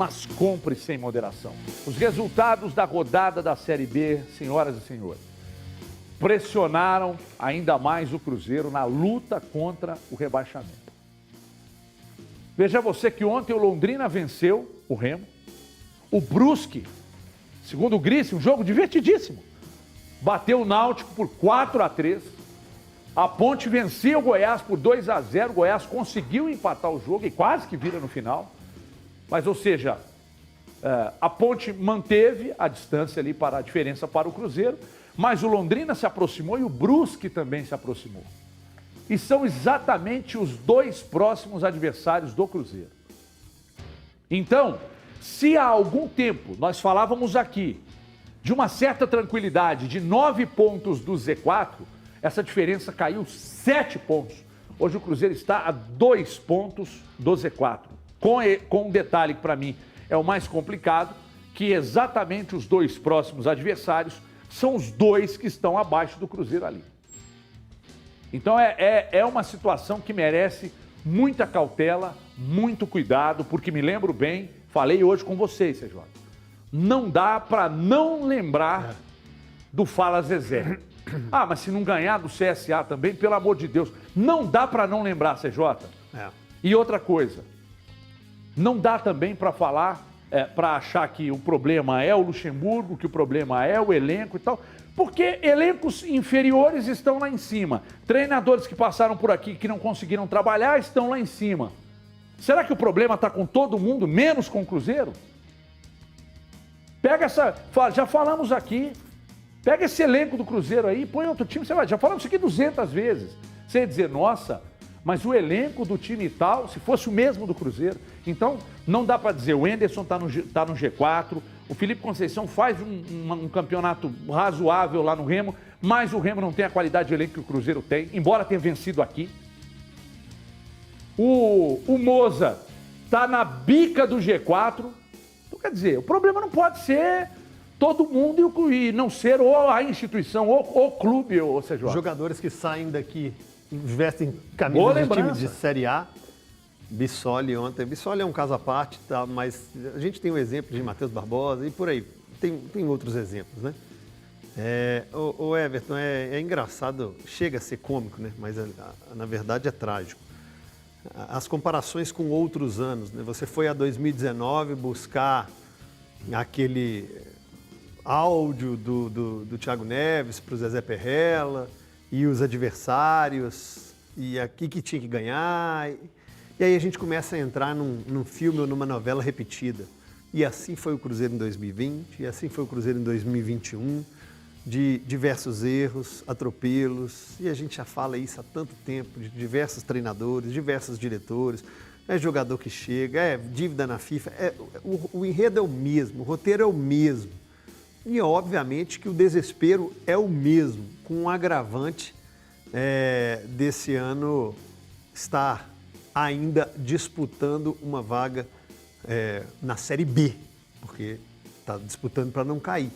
mas compre sem moderação. Os resultados da rodada da Série B, senhoras e senhores, pressionaram ainda mais o Cruzeiro na luta contra o rebaixamento. Veja você que ontem o Londrina venceu o Remo, o Brusque, segundo o Grice, um jogo divertidíssimo, bateu o Náutico por 4-3, a Ponte vencia o Goiás por 2-0, o Goiás conseguiu empatar o jogo e quase que vira no final. Mas, ou seja, a Ponte manteve a distância ali para a diferença para o Cruzeiro, mas o Londrina se aproximou e o Brusque também se aproximou. E são exatamente os dois próximos adversários do Cruzeiro. Então, se há algum tempo nós falávamos aqui de uma certa tranquilidade de 9 pontos do Z4, essa diferença caiu 7 pontos. Hoje o Cruzeiro está a 2 pontos do Z4. Com um detalhe que para mim é o mais complicado, que exatamente os dois próximos adversários são os dois que estão abaixo do Cruzeiro ali. Então é uma situação que merece muita cautela, muito cuidado, porque me lembro bem, falei hoje com vocês, CJ, não dá para não lembrar do Fala Zezé. Ah, mas se não ganhar do CSA também, pelo amor de Deus, não dá para não lembrar, CJ. E outra coisa, não dá também para falar, para achar que o problema é o Luxemburgo, que o problema é o elenco e tal, porque elencos inferiores estão lá em cima. Treinadores que passaram por aqui que não conseguiram trabalhar estão lá em cima. Será que o problema está com todo mundo, menos com o Cruzeiro? Pega essa, já falamos aqui, pega esse elenco do Cruzeiro aí, põe outro time, você vai, já falamos isso aqui 200 vezes. Você ia dizer, nossa, mas o elenco do time e tal, se fosse o mesmo do Cruzeiro. Então, não dá para dizer, o Enderson está no G4, o Felipe Conceição faz um campeonato razoável lá no Remo, mas o Remo não tem a qualidade de elenco que o Cruzeiro tem, embora tenha vencido aqui. O Moza está na bica do G4. Então, quer dizer, o problema não pode ser todo mundo e não ser ou a instituição, ou o clube, ou seja... Jogadores que saem daqui, vestem camisas de time de Série A. Bissoli ontem. Bissoli é um caso à parte, tá, mas a gente tem o exemplo de Matheus Barbosa e por aí. Tem outros exemplos, né? O Everton, é engraçado, chega a ser cômico, né? Mas na verdade é trágico. As comparações com outros anos, né? Você foi a 2019 buscar aquele áudio do Thiago Neves para o Zezé Perrella e os adversários e aqui que tinha que ganhar. E aí a gente começa a entrar num filme ou numa novela repetida. E assim foi o Cruzeiro em 2020, e assim foi o Cruzeiro em 2021, de diversos erros, atropelos, e a gente já fala isso há tanto tempo, de diversos treinadores, diversos diretores, é jogador que chega, é dívida na FIFA, o enredo é o mesmo, o roteiro é o mesmo. E obviamente que o desespero é o mesmo, com um agravante desse ano estar ainda disputando uma vaga na Série B, porque está disputando para não cair.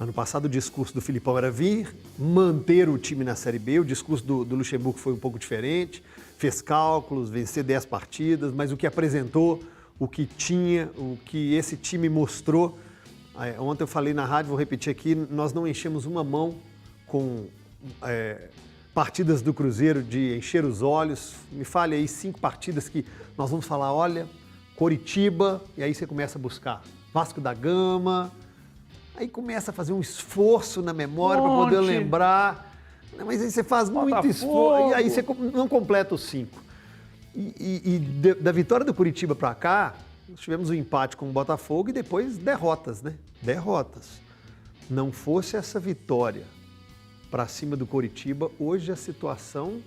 Ano passado o discurso do Filipão era vir, manter o time na Série B, o discurso do Luxemburgo foi um pouco diferente, fez cálculos, vencer 10 partidas, mas o que apresentou, o que tinha, o que esse time mostrou, ontem eu falei na rádio, vou repetir aqui, nós não enchemos uma mão com partidas do Cruzeiro de encher os olhos, me fale aí 5 partidas que nós vamos falar, olha, Coritiba, e aí você começa a buscar Vasco da Gama, aí começa a fazer um esforço na memória para poder lembrar, mas aí você faz muito esforço, e aí você não completa os 5. E da vitória do Coritiba para cá, nós tivemos um empate com o Botafogo e depois derrotas, né? Derrotas. Não fosse essa vitória para cima do Coritiba, hoje a situação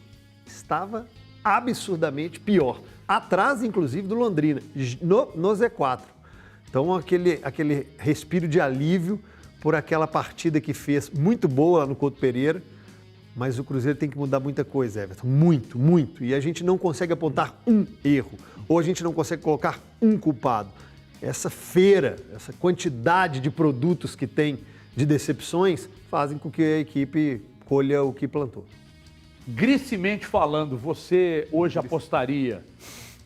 estava absurdamente pior. Atrás, inclusive, do Londrina, no Z4. Então, aquele respiro de alívio por aquela partida que fez muito boa lá no Couto Pereira, mas o Cruzeiro tem que mudar muita coisa, Everton, muito, muito. E a gente não consegue apontar um erro, ou a gente não consegue colocar um culpado. Essa feira, essa quantidade de produtos que tem de decepções, fazem com que a equipe colha o que plantou. Gricemente falando, você hoje apostaria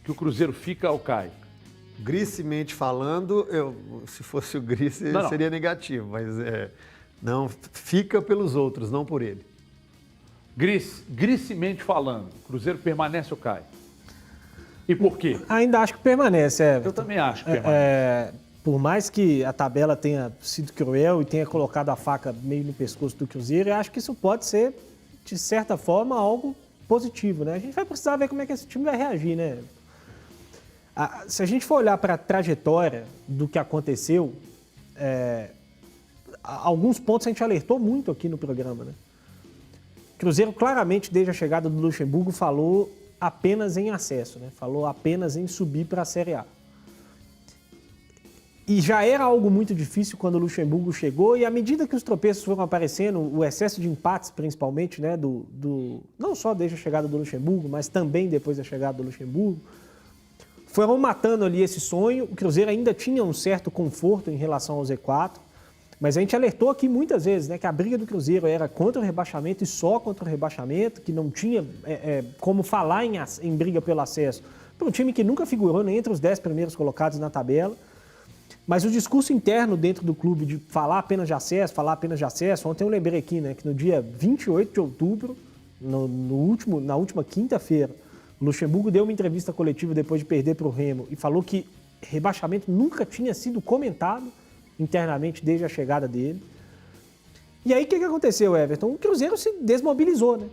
que o Cruzeiro fica ou cai? Gricemente falando, se fosse o Grice, seria negativo, mas não, fica pelos outros, não por ele. Gricemente falando, Cruzeiro permanece ou cai? E por quê? Ainda acho que permanece, Eu também acho que permanece. Por mais que a tabela tenha sido cruel e tenha colocado a faca meio no pescoço do Cruzeiro, eu acho que isso pode ser, de certa forma, algo positivo, né? A gente vai precisar ver como é que esse time vai reagir, né? Se a gente for olhar para a trajetória do que aconteceu, alguns pontos a gente alertou muito aqui no programa, né? Cruzeiro, claramente, desde a chegada do Luxemburgo, falou apenas em acesso, né? Falou apenas em subir para a Série A. E já era algo muito difícil quando o Luxemburgo chegou, e à medida que os tropeços foram aparecendo, o excesso de empates, principalmente, né? Não só desde a chegada do Luxemburgo, mas também depois da chegada do Luxemburgo, foram matando ali esse sonho. O Cruzeiro ainda tinha um certo conforto em relação ao Z4, mas a gente alertou aqui muitas vezes, né, que a briga do Cruzeiro era contra o rebaixamento e só contra o rebaixamento, que não tinha como falar em briga pelo acesso para um time que nunca figurou nem entre os 10 primeiros colocados na tabela. Mas o discurso interno dentro do clube de falar apenas de acesso, ontem eu lembrei aqui, né, que no dia 28 de outubro, na última quinta-feira, o Luxemburgo deu uma entrevista coletiva depois de perder para o Remo e falou que rebaixamento nunca tinha sido comentado internamente desde a chegada dele. E aí o que aconteceu, Everton? O Cruzeiro se desmobilizou, né?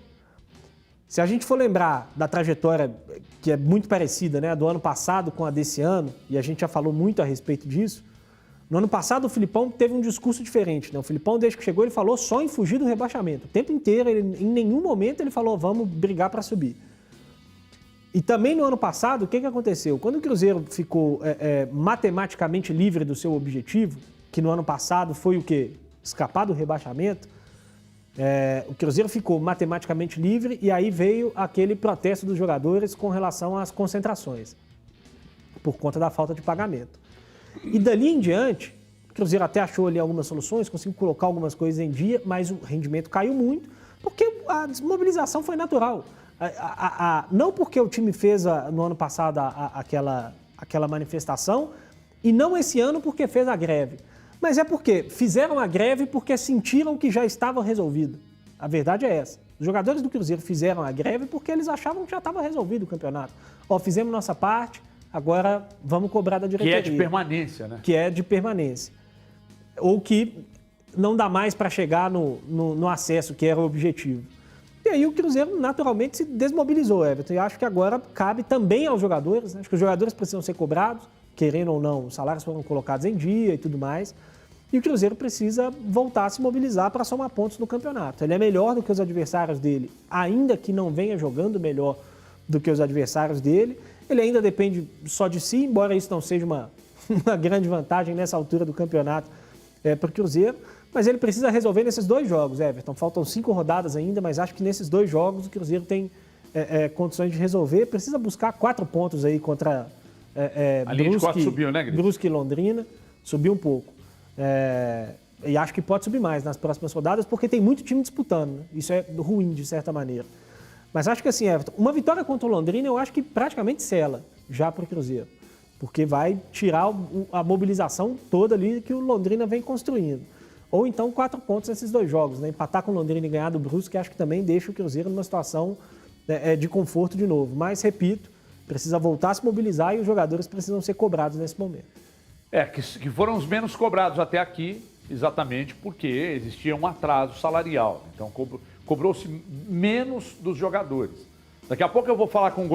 Se a gente for lembrar da trajetória que é muito parecida, né, do ano passado com a desse ano, e a gente já falou muito a respeito disso, no ano passado o Filipão teve um discurso diferente, né? O Filipão, desde que chegou, ele falou só em fugir do rebaixamento. O tempo inteiro, em nenhum momento ele falou, vamos brigar para subir. E também no ano passado, o que aconteceu? Quando o Cruzeiro ficou matematicamente livre do seu objetivo, que no ano passado foi o quê? Escapar do rebaixamento, o Cruzeiro ficou matematicamente livre e aí veio aquele protesto dos jogadores com relação às concentrações, por conta da falta de pagamento. E dali em diante, o Cruzeiro até achou ali algumas soluções, conseguiu colocar algumas coisas em dia, mas o rendimento caiu muito, porque a desmobilização foi natural. Não porque o time fez no ano passado aquela manifestação, e não esse ano porque fez a greve. Mas é porque fizeram a greve porque sentiram que já estava resolvido. A verdade é essa. Os jogadores do Cruzeiro fizeram a greve porque eles achavam que já estava resolvido o campeonato. Fizemos nossa parte, agora vamos cobrar da diretoria. Que é de permanência, né? Que é de permanência. Ou que não dá mais para chegar no acesso, que era o objetivo. E aí o Cruzeiro naturalmente se desmobilizou, Everton. E acho que agora cabe também aos jogadores, né? Acho que os jogadores precisam ser cobrados, querendo ou não, os salários foram colocados em dia e tudo mais. E o Cruzeiro precisa voltar a se mobilizar para somar pontos no campeonato. Ele é melhor do que os adversários dele, ainda que não venha jogando melhor do que os adversários dele. Ele ainda depende só de si, embora isso não seja uma grande vantagem nessa altura do campeonato para o Cruzeiro. Mas ele precisa resolver nesses 2 jogos, Everton. Faltam 5 rodadas ainda, mas acho que nesses 2 jogos o Cruzeiro tem condições de resolver. Precisa buscar 4 pontos aí contra a linha de 4 subiu, né, Gris? Brusque e Londrina. Subiu um pouco. E acho que pode subir mais nas próximas rodadas, porque tem muito time disputando, né? Isso é ruim, de certa maneira. Mas acho que assim, Everton, uma vitória contra o Londrina eu acho que praticamente sela já para o Cruzeiro. Porque vai tirar a mobilização toda ali que o Londrina vem construindo. Ou então 4 pontos nesses 2 jogos, né? Empatar com o Londrina e ganhar do Brusque, acho que também deixa o Cruzeiro numa situação de conforto de novo. Mas, repito, precisa voltar a se mobilizar e os jogadores precisam ser cobrados nesse momento. Que foram os menos cobrados até aqui, exatamente porque existia um atraso salarial. Então, cobrou-se menos dos jogadores. Daqui a pouco eu vou falar com o